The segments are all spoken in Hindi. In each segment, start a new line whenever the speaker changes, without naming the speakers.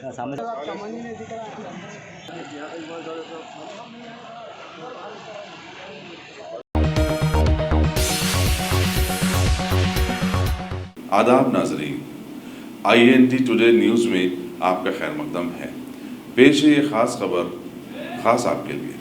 सामने
आदाब नाजरीन, INT टुडे न्यूज़ में आपका खैर मकदम है। पेश है ये खास खबर खास आपके लिए।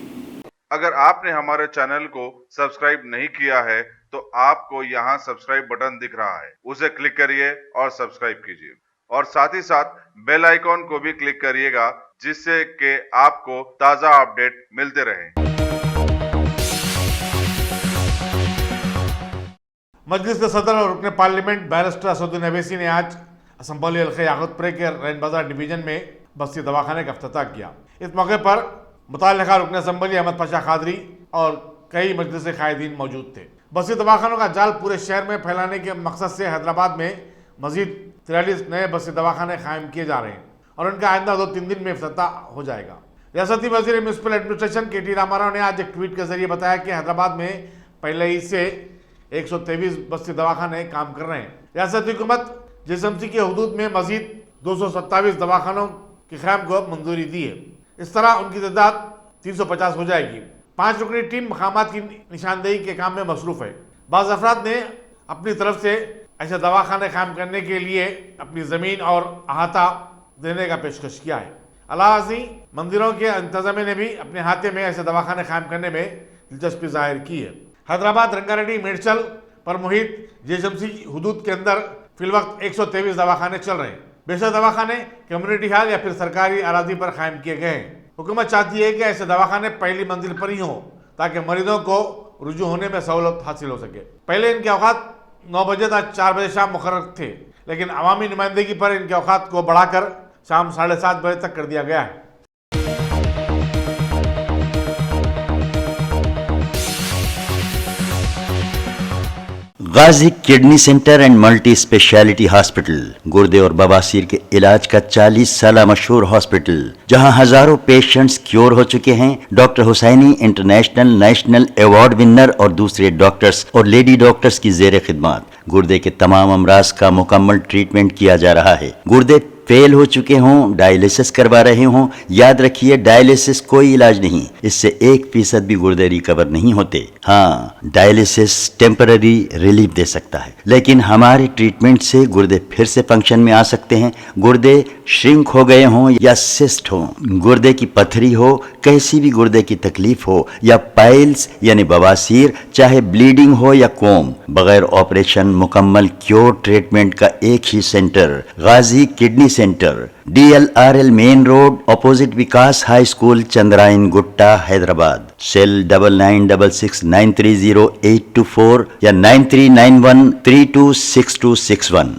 अगर आपने हमारे चैनल को सब्सक्राइब नहीं किया है तो आपको यहाँ सब्सक्राइब बटन दिख रहा है, उसे क्लिक करिए और सब्सक्राइब कीजिए और साथ ही साथ बेल आइकॉन को भी क्लिक करिएगा, जिससे कि आपको ताज़ा अपडेट मिलते रहें।
मजलिस के सदर और रुकन पार्लियामेंट बैरिस्टर असदुद्दीन अवैसी ने आज असम्बली हल्के याकुतपुरे के रैन बाजार डिवीजन में बस्ती दवाखाने का इफ्तिताह किया। इस मौके पर मुताल्लिका रुकन असम्बली अहमद पाशा खादरी और कई मजलिस कायदीन मौजूद थे। बस्ती दवाखानों का जाल पूरे शहर में फैलाने के मकसद से हैदराबाद में मजीद 43 नए बस्ती दवाखाने कायम किए जा रहे हैं और उनका आइंदा 2-3 दिन में इफ्तिताह हो जाएगा। रियासती वजीर म्यूनसिपल एडमिनिस्ट्रेशन KT रामाराव ने आज एक ट्वीट के जरिए बताया कि हैदराबाद में पहले ही से 123 बस्ती दवाखाने काम कर रहे हैं। रियासती हुकूमत GSMC के हदूद में मजीद 227 दवाखानों के क़याम को मंजूरी दी है। इस तरह उनकी तादाद 350 हो जाएगी। 5 रुकनी टीम मकामात की निशानदेही के काम में मसरूफ़ है। बाज़ अफराद ने अपनी तरफ से ऐसे दवाखाने कायम करने के लिए अपनी ज़मीन और अहाता देने का पेशकश किया है। अलावा मंदिरों के इंतजामिया ने भी अपने हाथे में ऐसे दवाखाने कायम करने में दिलचस्पी जाहिर की है। हैदराबाद, रंगारेड्डी, मेडचल पर मुहित GSMC हदूद के अंदर फिलवक्त 123 दवाखाने चल रहे हैं। बेशतर दवाखाने कम्युनिटी हॉल या फिर सरकारी अराजी पर कायम किए गए हैं। हुकूमत चाहती है कि ऐसे दवाखाने पहली मंजिल पर ही हों ताकि मरीजों को रुजू होने में सहूलत हासिल हो सके। पहले इनके औकात 9 बजे तक 4 बजे शाम मुकर्रर थे, लेकिन अवामी नुमाइंदगी पर इनके औकात को बढ़ाकर शाम 7:30 बजे तक कर दिया गया है।
Ghazi kidney centre and multi speciality hospital, गुर्दे और बवासीर के इलाज का 40 साल मशहूर हॉस्पिटल, जहां हजारों पेशेंट्स क्योर हो चुके हैं। Doctor Husaini international national award winner और दूसरे डॉक्टर्स और लेडी डॉक्टर्स की जेर खिदमत गुर्दे के तमाम अमराज का मुकम्मल ट्रीटमेंट किया जा रहा है। गुर्दे फेल हो चुके हों, डायलिसिस करवा रहे हों, याद रखिए डायलिसिस कोई इलाज नहीं, इससे 1% भी गुर्दे रिकवर नहीं होते। हाँ, डायलिसिस टेम्पररी रिलीफ दे सकता है, लेकिन हमारे ट्रीटमेंट से गुर्दे फिर से फंक्शन में आ सकते हैं। गुर्दे श्रिंक हो गए हों या सिस्ट हो, गुर्दे की पथरी हो, कैसी भी गुर्दे की तकलीफ हो या पाइल्स यानी बवासीर, चाहे ब्लीडिंग हो या कोम, बगैर ऑपरेशन मुकम्मल क्योर ट्रीटमेंट का एक ही centre, Ghazi kidney centre, DLRL main road, opposite Vikas high school, Chandrayangutta, Hyderabad. Cell 9966930824 या 9391326261।